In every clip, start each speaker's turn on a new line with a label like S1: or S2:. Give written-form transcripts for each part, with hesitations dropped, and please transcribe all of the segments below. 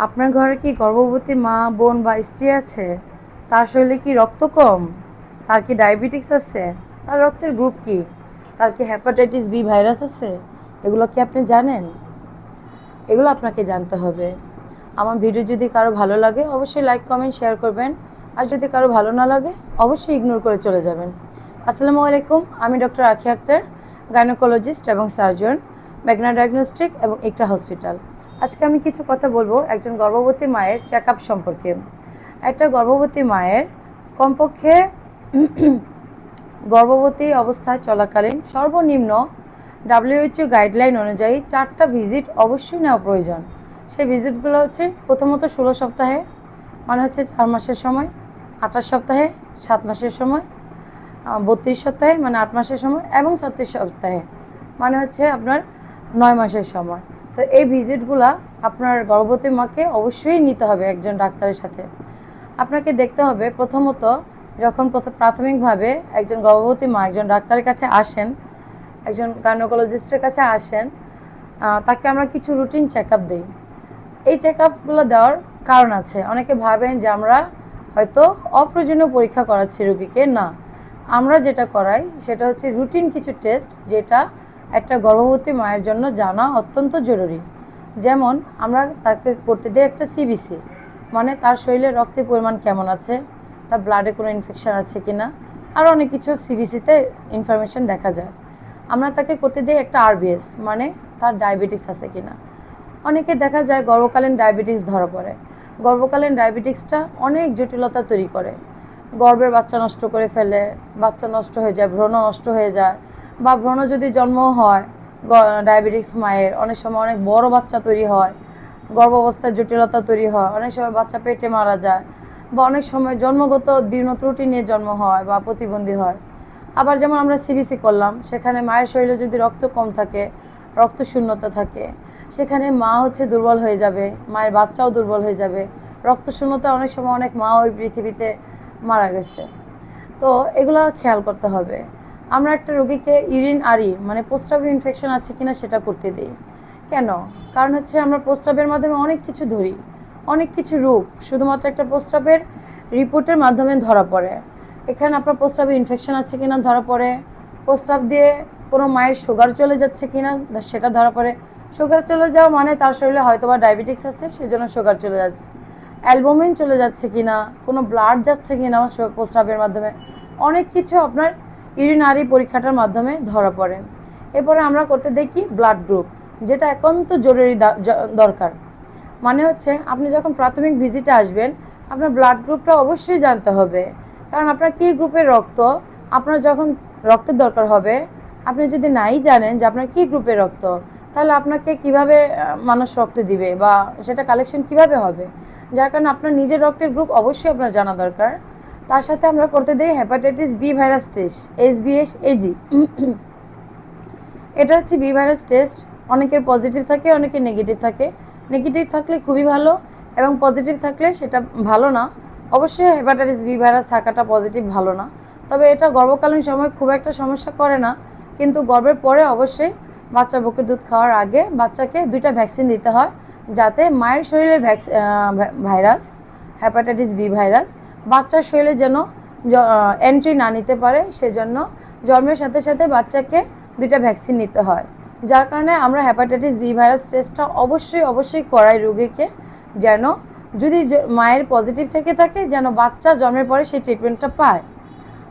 S1: আপনার ঘরে কি গর্ভবতী মা, বোন বা স্ত্রী আছে? তার শরীরে কি রক্ত কম? তার কি ডায়াবেটিস আছে? তার রক্তের গ্রুপ কি? তার কি হেপাটাইটিস বি ভাইরাস আছে? এগুলো কি আপনি জানেন? এগুলো আপনাকে জানতে হবে। আমার ভিডিও যদি কারো ভালো লাগে অবশ্যই লাইক, কমেন্ট, শেয়ার করবেন। আর যদি কারো ভালো না লাগে অবশ্যই ইগনোর করে চলে যাবেন। আসসালামু আলাইকুম, আমি ডক্টর আখি আক্তার, গাইনোকোলজিস্ট এবং সার্জন, মেঘনা ডায়াগনস্টিক এবং ইকরা হসপিটাল। আজকে আমি কিছু কথা বলবো একজন গর্ভবতী মায়ের চেক আপ সম্পর্কে। একটা গর্ভবতী মায়ের কমপক্ষে গর্ভবতী অবস্থায় চলাকালীন সর্বনিম্ন WHO গাইডলাইন অনুযায়ী 4টা ভিজিট অবশ্যই নেওয়া প্রয়োজন। সেই ভিজিটগুলো হচ্ছে প্রথমত 16 সপ্তাহে, মানে হচ্ছে 4 মাসের সময়, 28 সপ্তাহে, 7 মাসের সময়, 32 সপ্তাহে মানে 8 মাসের সময়, এবং 36 সপ্তাহে মানে হচ্ছে আপনার 9 মাসের সময়। তো এই ভিজিটগুলা আপনার গর্ভবতী মাকে অবশ্যই নিতে হবে একজন ডাক্তারের সাথে। আপনাকে দেখতে হবে প্রথমত, যখন প্রাথমিকভাবে একজন গর্ভবতী মা একজন ডাক্তারের কাছে আসেন, একজন গাইনোকোলজিস্টের কাছে আসেন, তাকে আমরা কিছু রুটিন চেক আপ দিই। এই চেক আপগুলো দেওয়ার কারণ আছে। অনেকে ভাবেন যে আমরা হয়তো অপ্রয়োজনীয় পরীক্ষা করাচ্ছি রোগীকে। না, আমরা যেটা করাই সেটা হচ্ছে রুটিন কিছু টেস্ট, যেটা একটা গর্ভবতী মায়ের জন্য জানা অত্যন্ত জরুরি। যেমন আমরা তাকে করতে দিই একটা সিবিসি, মানে তার শরীরে রক্তের পরিমাণ কেমন আছে, তার ব্লাডে কোনো ইনফেকশান আছে কি না, আরও অনেক কিছু সিবিসিতে ইনফরমেশান দেখা যায়। আমরা তাকে করতে দিই একটা আরবিএস, মানে তার ডায়াবেটিস আছে কি না। অনেকে দেখা যায় গর্ভকালীন ডায়াবেটিস ধরা পড়ে। গর্ভকালীন ডায়াবেটিসটা অনেক জটিলতা তৈরি করে। গর্ভের বাচ্চা নষ্ট করে ফেলে, বাচ্চা নষ্ট হয়ে যায়, ভ্রূণ নষ্ট হয়ে যায়, বা ভ্রূণ যদি জন্ম হয় ডায়াবেটিস মায়ের, অনেক সময় অনেক বড় বাচ্চা তৈরি হয়, গর্ভ অবস্থায় জটিলতা তৈরি হয়, অনেক সময় বাচ্চা পেটে মারা যায়, বা অনেক সময় জন্মগত বিভিন্ন ত্রুটি নিয়ে জন্ম হয় বা প্রতিবন্ধী হয়। আবার যেমন আমরা সিবিসি করলাম, সেখানে মায়ের শরীরে যদি রক্ত কম থাকে, রক্ত শূন্যতা থাকে, সেখানে মা হচ্ছে দুর্বল হয়ে যাবে, মায়ের বাচ্চাও দুর্বল হয়ে যাবে। রক্ত শূন্যতা অনেক সময় অনেক মা ওই পৃথিবীতে মারা গেছে। তো এগুলো খেয়াল করতে হবে। আমরা একটা রোগীকে ইউরিন মানে প্রস্রাবে ইনফেকশন আছে কিনা সেটা করতে দিই। কেন? কারণ হচ্ছে আমরা প্রস্রাবের মাধ্যমে অনেক কিছু ধরি, অনেক কিছু রোগ শুধুমাত্র একটা প্রস্রাবের রিপোর্টের মাধ্যমে ধরা পড়ে। এখানে আপনার প্রস্রাবে ইনফেকশন আছে কিনা ধরা পড়ে, প্রস্রাব দিয়ে কোনো মায়ের সুগার চলে যাচ্ছে কিনা সেটা ধরা পড়ে। সুগার চলে যাওয়া মানে তার শরীরে হয়তো বা ডায়াবেটিস আছে, সেজন্য সুগার চলে যাচ্ছে। অ্যালবুমিন চলে যাচ্ছে কিনা, কোনো ব্লাড যাচ্ছে কিনা প্রস্রাবের মাধ্যমে, অনেক কিছু আপনার ইউরিনারি পরীক্ষাটার মাধ্যমে ধরা পড়ে। এরপরে আমরা করতে দেখি ব্লাড গ্রুপ, যেটা একান্ত জরুরি দরকার। মানে হচ্ছে আপনি যখন প্রাথমিক ভিজিটে আসবেন, আপনার ব্লাড গ্রুপটা অবশ্যই জানতে হবে। কারণ আপনার কী গ্রুপের রক্ত আপনার যখন রক্তের দরকার হবে, আপনি যদি নাই জানেন যে আপনার কী গ্রুপের রক্ত, তাহলে আপনাকে কিভাবে মানুষ রক্ত দিবে বা সেটা কালেকশন কিভাবে হবে। যার কারণে আপনার নিজের রক্তের গ্রুপ অবশ্যই আপনার জানা দরকার। তার সাথে আমরা করতে দিই hepatitis B virus test, HBsAg। এটা হচ্ছে বি ভাইরাস টেস্ট। অনেকের পজিটিভ থাকে, অনেকের নেগেটিভ থাকে। নেগেটিভ থাকলে খুবই ভালো, এবং পজিটিভ থাকলে সেটা ভালো না। অবশ্যই হেপাটাইটিস বি ভাইরাস থাকাটা পজিটিভ ভালো না, তবে এটা গর্ভকালীন সময় খুব একটা সমস্যা করে না। কিন্তু গর্ভের পরে অবশ্যই বাচ্চা বুকের দুধ খাওয়ার আগে বাচ্চাকে 2টা ভ্যাকসিন দিতে হয়, যাতে মায়ের শরীরের ভাইরাস, হেপাটাইটিস বি ভাইরাস বাচ্চার শরীরে যেন এন্ট্রি না নিতে পারে। সেজন্য জন্মের সাথে সাথে বাচ্চাকে 2টা ভ্যাকসিন নিতে হয়। যার কারণে আমরা হেপাটাইটিস বি ভাইরাস টেস্টটা অবশ্যই করাই রোগীকে, যেন যদি মায়ের পজিটিভ থেকে থাকে যেন বাচ্চা জন্মের পরে সেই ট্রিটমেন্টটা পায়।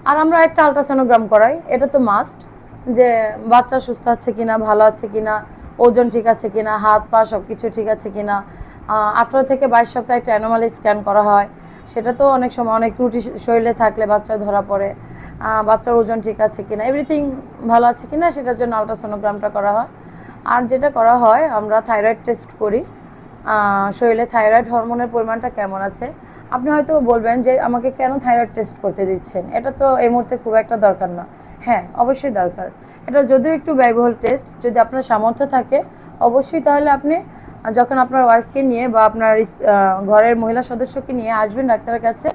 S1: আর আমরা একটা আলট্রাসোনোগ্রাম করাই, এটা তো মাস্ট, যে বাচ্চা সুস্থ আছে কিনা, ভালো আছে কিনা, ওজন ঠিক আছে কিনা, হাত পা সব কিছু ঠিক আছে কিনা। 18 থেকে 22 সপ্তাহে একটা অ্যানোমালি স্ক্যান করা হয়, সেটা তো অনেক সময় অনেক ত্রুটি শরীরে থাকলে বাচ্চা ধরা পড়ে। বাচ্চার ওজন ঠিক আছে কিনা, এভরিথিং ভালো আছে কিনা, সেটার জন্য আলট্রাসোনোগ্রামটা করা হয়। আর যেটা করা হয়, আমরা থাইরয়েড টেস্ট করি, শরীরে থাইরয়েড হরমোনের পরিমাণটা কেমন আছে। আপনি হয়তো বলবেন যে আমাকে কেন থাইরয়েড টেস্ট করতে দিচ্ছেন, এটা তো এই মুহূর্তে খুব একটা দরকার না। হ্যাঁ, অবশ্যই দরকার। এটা যদিও একটু ব্যয়বহুল টেস্ট, যদি আপনার সামর্থ্য থাকে অবশ্যই, তাহলে আপনি যখন আপনার ওয়াইফকে নিয়ে বা আপনার ঘরের মহিলা সদস্যকে নিয়ে আসবেন ডাক্তারের কাছে,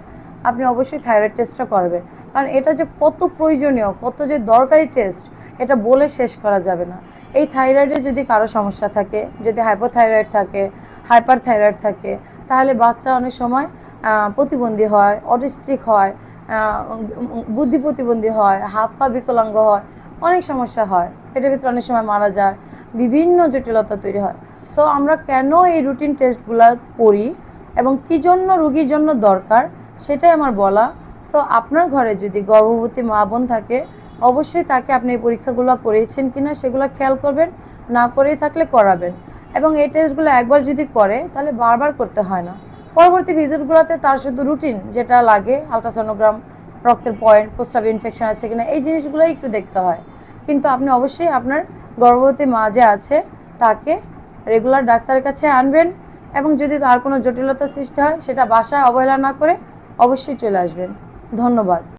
S1: আপনি অবশ্যই থাইরয়েড টেস্টটা করবেন। কারণ এটা যে কত প্রয়োজনীয়, কত যে দরকারি টেস্ট, এটা বলে শেষ করা যাবে না। এই থাইরয়েডে যদি কারো সমস্যা থাকে, যদি হাইপোথাইরয়েড থাকে, হাইপার থাইরয়েড থাকে, তাহলে বাচ্চা অনেক সময় প্রতিবন্ধী হয়, অটিস্টিক হয়, বুদ্ধি প্রতিবন্ধী হয়, হাত পা বিকলাঙ্গ হয়, অনেক সমস্যা হয়, পেটের ভিতরে অনেক সময় মারা যায়, বিভিন্ন জটিলতা তৈরি হয়। সো আমরা কেন এই রুটিন টেস্টগুলো করি এবং কী জন্য রুগীর জন্য দরকার সেটাই আমার বলা। সো আপনার ঘরে যদি গর্ভবতী মা বোন থাকে, অবশ্যই তাকে আপনি এই পরীক্ষাগুলো করিয়েছেন কিনা সেগুলো খেয়াল করবেন, না করেই থাকলে করাবেন। এবং এই টেস্টগুলো একবার যদি করে তাহলে বারবার করতে হয় না। পরবর্তী ভিজিটগুলোতে তার শুধু রুটিন যেটা লাগে, আলট্রাসোনোগ্রাম, রক্তের পয়েন্ট, প্রস্রাবে ইনফেকশন আছে কিনা, এই জিনিসগুলোই একটু দেখতে হয়। কিন্তু আপনি অবশ্যই আপনার গর্ভবতী মা যে আছে তাকে রেগুলার ডাক্তারের কাছে আনবেন, এবং যদি তার কোনো জটিলতা সৃষ্টি হয় সেটা বাসায় অবহেলা না করে অবশ্যই চলে আসবেন। ধন্যবাদ।